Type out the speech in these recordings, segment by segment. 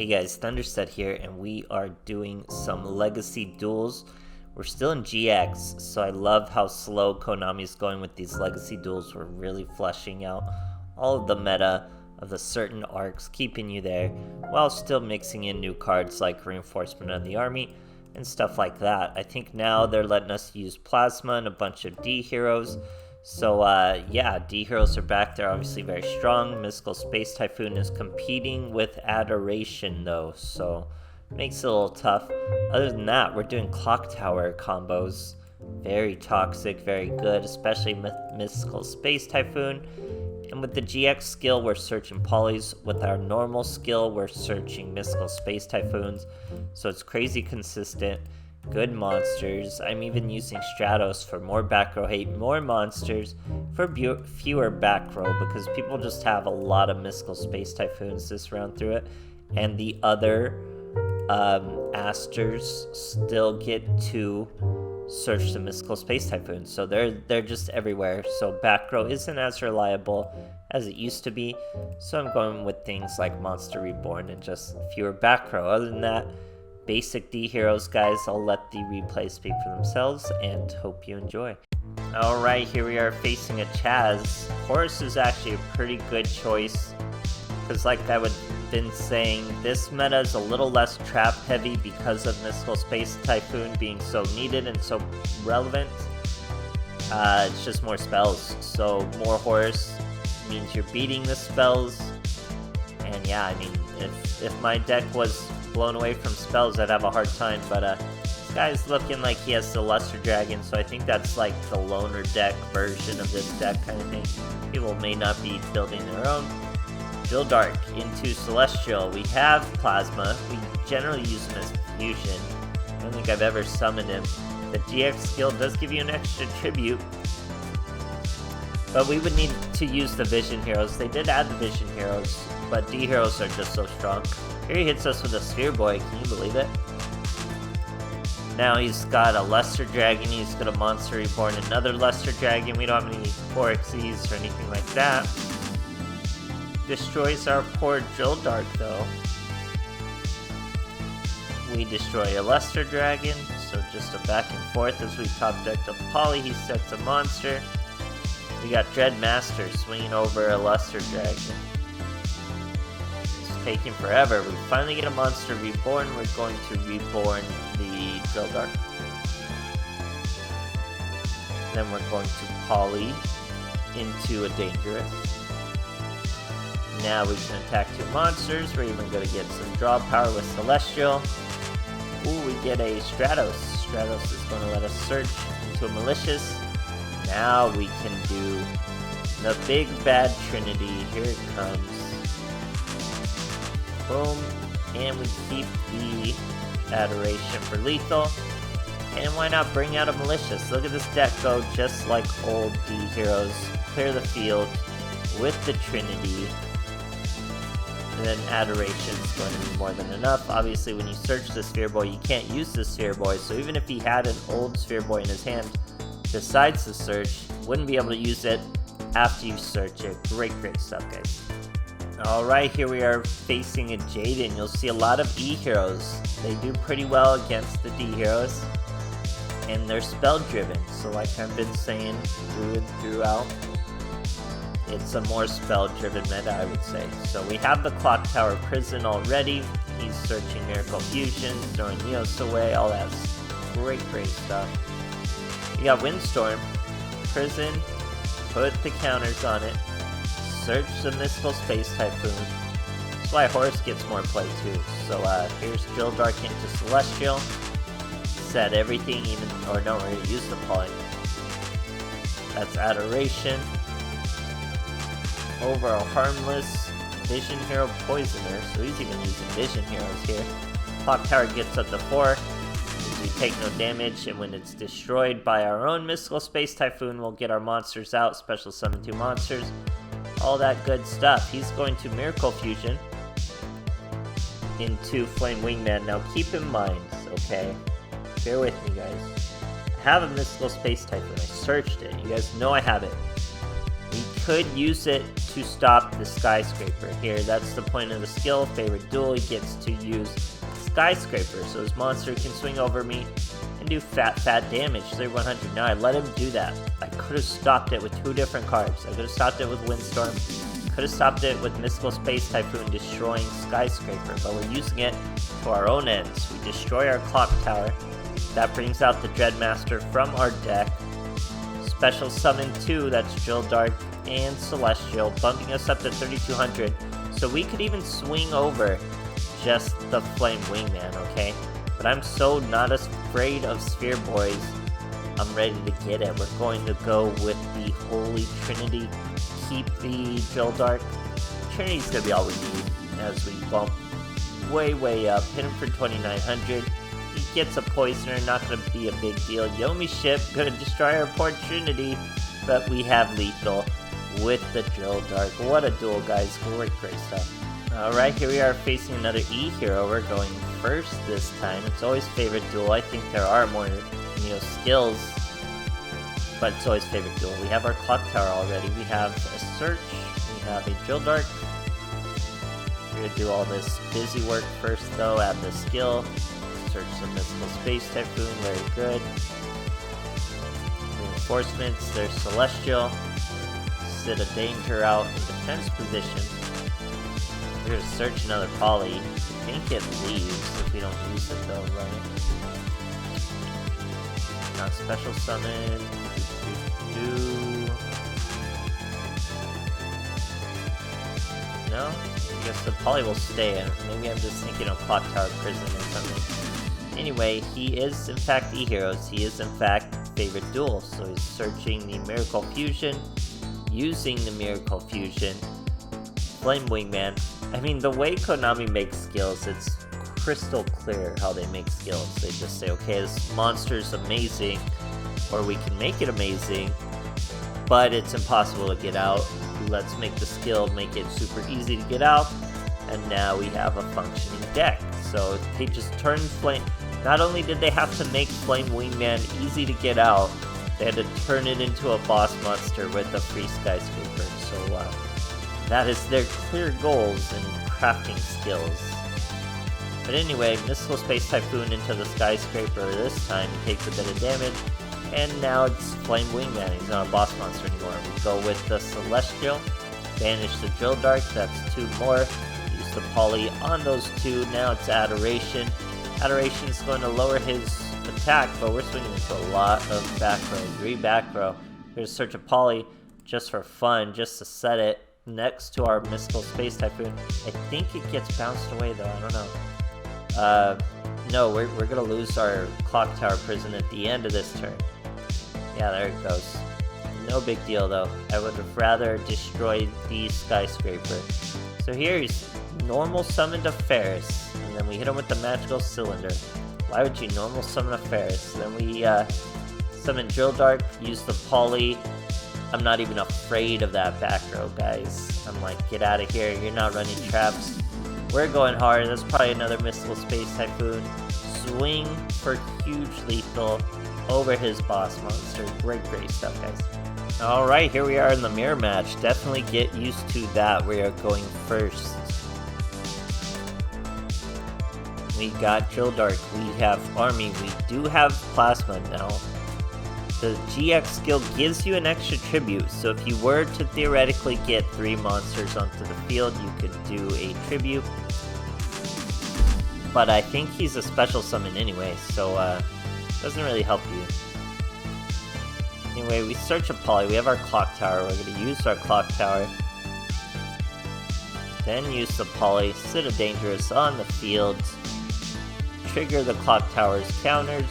Hey guys, THUNDERSTUD here, and we are doing some Legacy Duels. We're still in GX, so I love how slow Konami's going with these Legacy Duels. We're really fleshing out all of the meta of the certain arcs, keeping you there, while still mixing in new cards like Reinforcement of the Army and stuff like that. I think now they're letting us use Plasma and a bunch of D heroes. So yeah, D heroes are back. They're obviously very strong. Mystical Space Typhoon is competing with Adoration though, so makes it a little tough. Other than that, we're doing Clock Tower combos. Very toxic, very good, especially Mystical Space Typhoon. And with the GX skill, we're searching polys. With our normal skill, we're searching Mystical Space Typhoons. So it's crazy consistent. Good monsters. I'm even using Stratos for more back row hate, more monsters for fewer back row, because people just have a lot of Mystical Space Typhoons this round through it, and the other Asters still get to search the Mystical Space Typhoons, so they're just everywhere. So back row isn't as reliable as it used to be, so I'm going with things like Monster Reborn and just fewer back row. Other than that, basic D heroes, guys. I'll let the replay speak for themselves, and hope you enjoy. Alright, here we are facing a Chaz. Horus is actually a pretty good choice, because like I would been saying, this meta is a little less trap heavy because of Mystical Space Typhoon being so needed and so relevant. It's just more spells, so more Horus means you're beating the spells. And yeah, I mean, if my deck was blown away from spells, I'd have a hard time, but this guy's looking like he has the Luster Dragon, so I think that's like the loner deck version of this deck kind of thing. People may not be building their own. Duel Dark into Celestial. We have Plasma. We generally use him as Fusion. I don't think I've ever summoned him. The GX skill does give you an extra tribute, but we would need to use the Vision Heroes. They did add the Vision Heroes, but D Heroes are just so strong. Here he hits us with a Sphere Boy, can you believe it? Now he's got a Luster Dragon, he's got a Monster Reborn, another Luster Dragon. We don't have any 4XEs or anything like that. Destroys our poor Duel Dark though. We destroy a Luster Dragon, so just a back and forth as we top deck the Poly. He sets a monster. We got Dread Master swinging over a Luster Dragon. It's taking forever. We finally get a Monster Reborn. We're going to Reborn the Duel Dark. Then we're going to Poly into a Dangerous. Now we can attack two monsters. We're even going to get some draw power with Celestial. Ooh, we get a Stratos. Stratos is going to let us search into a Malicious. Now we can do the big bad Trinity. Here it comes. Boom. And we keep the Adoration for lethal. And why not bring out a Malicious? Look at this deck go just like old D heroes. Clear the field with the Trinity. And then Adoration is going to be more than enough. Obviously, when you search the Sphere Boy, you can't use the Sphere Boy. So even if he had an old Sphere Boy in his hand, besides the search, wouldn't be able to use it after you search it. Great stuff, guys. Alright, here we are facing a Jaden. You'll see a lot of E heroes. They do pretty well against the D heroes. And they're spell driven. So like I've been saying throughout, it's a more spell-driven meta, I would say. So we have the Clock Tower Prison already. He's searching Miracle Fusion, throwing Neos away, all that great stuff. We got Windstorm, Prison, put the counters on it, search the Mystical Space Typhoon. That's why Horus gets more play too. So here's Duel Dark into Celestial. Set everything, even, or no, we're gonna use the Poly. That's Adoration. Over a harmless Vision Hero Poisoner, so he's even using Vision Heroes here. Clock Tower gets up to 4. We take no damage, and when it's destroyed by our own Mystical Space Typhoon, we'll get our monsters out, special summon 2 monsters, all that good stuff. He's going to Miracle Fusion into Flame Wingman. Now keep in mind, okay, bear with me guys, I have a Mystical Space Typhoon, I searched it, you guys know I have it. We could use it to stop the skyscraper here. That's the point of the skill. Favorite duel, he gets to use skyscraper, so his monster can swing over me and do fat damage, 3100. Now I let him do that. I could have stopped it with 2 different cards. I could have stopped it with Windstorm, could have stopped it with Mystical Space Typhoon destroying skyscraper, but we're using it to our own ends. We destroy our clock tower. That brings out the Dreadmaster from our deck. Special summon 2, that's Drill Dark and Celestial, bumping us up to 3200. So we could even swing over just the Flame Wingman, okay? But I'm so not afraid of Sphere Boys. I'm ready to get it. We're going to go with the Holy Trinity. Keep the Drill Dark. Trinity's going to be all we need as we bump way up. Hit him for 2900. He gets a Poisoner, not going to be a big deal. Yomi Ship, going to destroy our poor Trinity. But we have Lethal with the Drill Dark. What a duel, guys. Great stuff. Alright, here we are facing another E hero. We're going first this time. It's always favorite duel. I think there are more, skills, but it's always favorite duel. We have our clock tower already. We have a search. We have a Drill Dark. We're going to do all this busy work first, though. Add the skill. Search the Mystical Space Typhoon. Very good. Reinforcements. There's Celestial. Sit a Danger out in defense position. We're going to search another poly. I think it leaves if we don't use it though, right? Not special summon. No? I guess the poly will stay. Maybe I'm just thinking of Clock Tower Prison or something. Anyway, he is in fact E-Heroes. He is in fact favorite duel. So he's searching the Miracle Fusion, using the Miracle Fusion, Flame Wingman. I mean, the way Konami makes skills, it's crystal clear how they make skills. They just say, okay, this monster's amazing, or we can make it amazing, but it's impossible to get out. Let's make the skill, make it super easy to get out, and now we have a functioning deck. So they just turned Flame... Not only did they have to make Flame Wingman easy to get out, they had to turn it into a boss monster with a free skyscraper. So, that is their clear goals in crafting skills. But anyway, Mystical Space Typhoon into the skyscraper this time. He takes a bit of damage. And now it's Flame Wingman. He's not a boss monster anymore. We go with the Celestial. Banish the Drill Dark. That's 2 more. Use the poly on those 2. Now it's Adoration. Adoration is going to lower his attack, but we're swinging into a lot of back row. 3 back row. We're going to search a poly just for fun, just to set it next to our Mystical Space Typhoon. I think it gets bounced away though, I don't know. No, we're gonna lose our Clock Tower Prison at the end of this turn. Yeah, there it goes. No big deal though. I would have rather destroyed the skyscraper. So here he's normal summoned a Ferris, and then we hit him with the Magical Cylinder. Why would you normal summon a Ferris? Then we summon Drill Dark, use the poly. I'm not even afraid of that back row, guys. I'm like, get out of here. You're not running traps. We're going hard. That's probably another Mystical Space Typhoon. Swing for huge lethal over his boss monster. Great stuff, guys. Alright, here we are in the mirror match. Definitely get used to that. We are going first. We got Drill Dark. We have Army. We do have Plasma now. The GX skill gives you an extra tribute, so if you were to theoretically get 3 monsters onto the field, you could do a tribute. But I think he's a special summon anyway, so doesn't really help you. Anyway, we search a poly. We have our clock tower. We're going to use our clock tower. Then use the poly. Sit a Dangerous on the field. Trigger the clock tower's counters.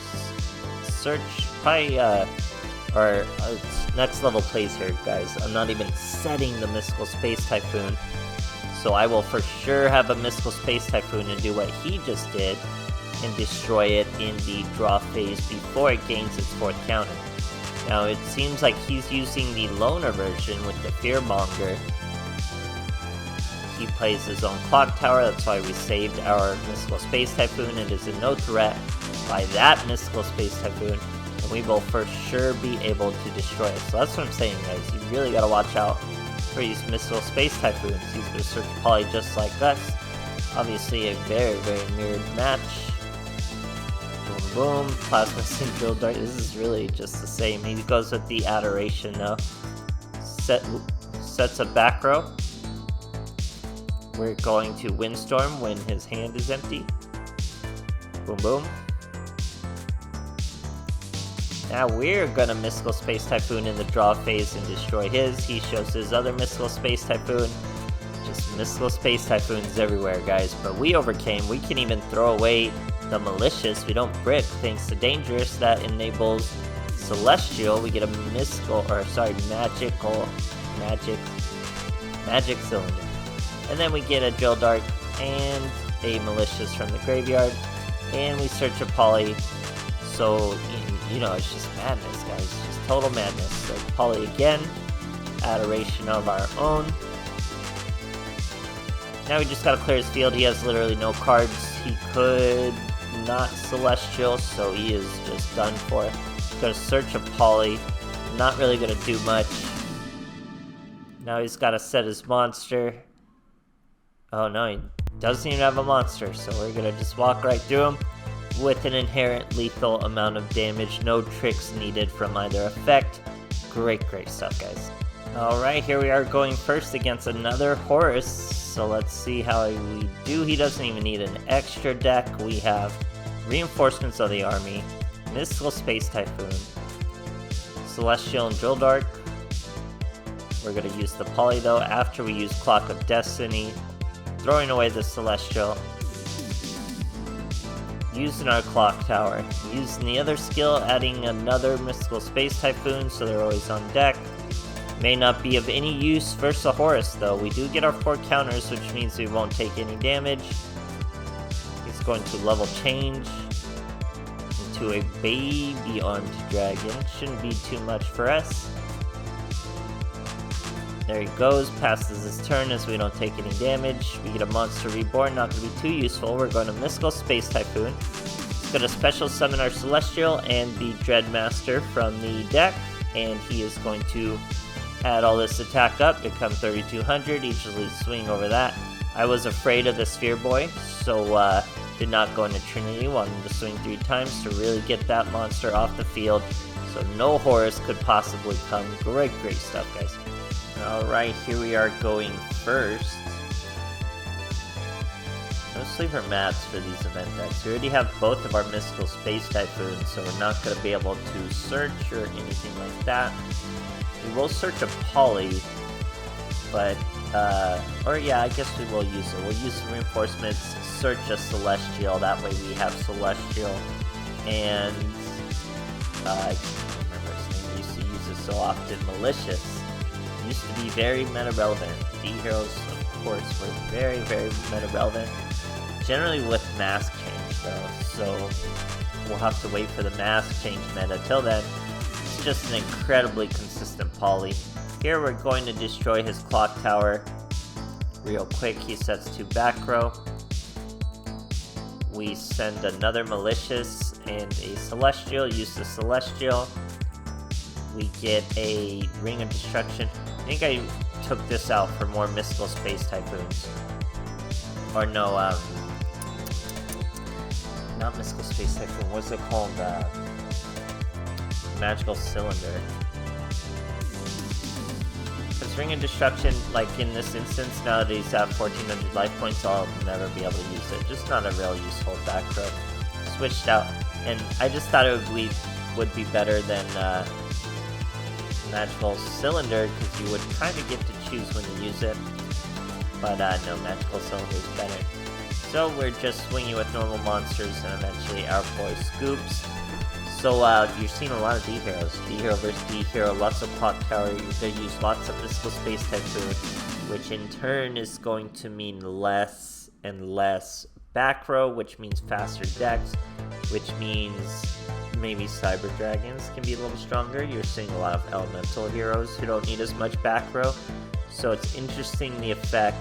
Search, probably, next level plays here, guys. I'm not even setting the Mystical Space Typhoon, so I will for sure have a Mystical Space Typhoon and do what he just did, and destroy it in the draw phase before it gains its 4th counter. Now, it seems like he's using the loner version with the Fearmonger. He plays his own clock tower, that's why we saved our Mystical Space Typhoon. It is in no threat by that Mystical Space Typhoon, and we will for sure be able to destroy it. So that's what I'm saying, guys. You really gotta watch out where he uses Mystical Space Typhoons. He's going to search Poly just like us. Obviously a very, very mirrored match. Boom, boom. Plasma Sin Drill Dart. This is really just the same. He goes with the Adoration now. Sets a back row. We're going to Windstorm when his hand is empty. Boom, boom. Now we're gonna Mystical Space Typhoon in the draw phase and destroy his. He shows his other Mystical Space Typhoon. Just Mystical Space Typhoons everywhere, guys. But we overcame. We can even throw away the Malicious. We don't brick thanks to Dangerous. That enables Celestial. We get a Magic Cylinder. And then we get a Drill Dart and a Malicious from the graveyard. And we search a Poly. So, you know, it's just madness, guys. It's just total madness. So, Poly again. Adoration of our own. Now we just gotta clear his field. He has literally no cards. He could not Celestial, so he is just done for. He's gonna search a Poly. Not really gonna do much. Now he's gotta set his monster. Oh no, he doesn't even have a monster, so we're gonna just walk right through him with an inherent lethal amount of damage. No tricks needed from either effect. Great stuff, guys. Alright, here we are going first against another Horus. So let's see how we do. He doesn't even need an extra deck. We have Reinforcements of the Army, Mystical Space Typhoon, Celestial and Drill Dart. We're going to use the Poly though after we use Clock of Destiny, throwing away the Celestial, using our Clock Tower, using the other skill, adding another Mystical Space Typhoon so they're always on deck. May not be of any use versus a Horus though. We do get our 4 counters, which means we won't take any damage. He's going to level change into a baby armed dragon. Shouldn't be too much for us. There he goes, passes his turn as we don't take any damage. We get a Monster Reborn, not going to be too useful. We're going to Mystical Space Typhoon. He's going to special summon our Celestial and the Dreadmaster from the deck. And he is going to add all this attack up, become 3200, easily swing over that. I was afraid of the Sphere Boy, so did not go into Trinity, wanted to swing 3 times to really get that monster off the field, so no Horus could possibly come. Great stuff, guys. Alright, here we are going first. No Sleeper Mats for these event decks. We already have both of our Mystical Space Typhoons, so we're not going to be able to search or anything like that. We will search a Poly, but, or yeah, I guess we will use it. We'll use some Reinforcements, search a Celestial, that way we have Celestial, and, I can't remember his name, we used to use it so often, Malicious. Used to be very meta-relevant. D-Heroes, of course, were very meta-relevant. Generally with Mask Change, though, so we'll have to wait for the Mask Change meta. Till then, it's just an incredibly consistent Poly. Here we're going to destroy his Clock Tower real quick. He sets 2 back row. We send another Malicious and a Celestial. Use the Celestial. We get a Ring of Destruction. I think I took this out for more Mystical Space Typhoons. Or no, not Mystical Space Typhoon, what's it called? Magical Cylinder. Because Ring of Destruction, like in this instance, now that he's at 1400 life points, I'll never be able to use it. Just not a real useful back row. Switched out, and I just thought it would be better than Magical Cylinder, because you would kind of get to choose when to use it. But no, Magical Cylinder is better. So we're just swinging with normal monsters and eventually our boy Scoops. So you're seeing a lot of D-Heroes. D-Hero versus D-Hero, lots of Clock Tower. You're going to use lots of Mystical Space Typhoon, which in turn is going to mean less and less back row, which means faster decks, which means maybe Cyber Dragons can be a little stronger. You're seeing a lot of Elemental heroes who don't need as much back row. So it's interesting the effect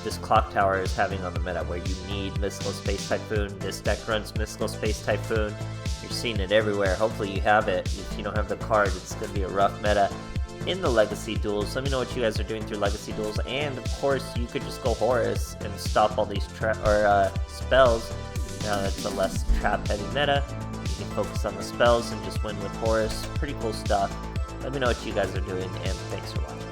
this Clock Tower is having on the meta, where you need Mystical Space Typhoon. This deck runs Mystical Space Typhoon. You're seeing it everywhere. Hopefully you have it. If you don't have the card, it's going to be a rough meta. in the Legacy Duels. Let me know what you guys are doing through Legacy Duels, and of course, you could just go Horus and stop all these spells. Now that's a less trap-heavy meta. You can focus on the spells and just win with Horus. Pretty cool stuff. Let me know what you guys are doing, and thanks for watching.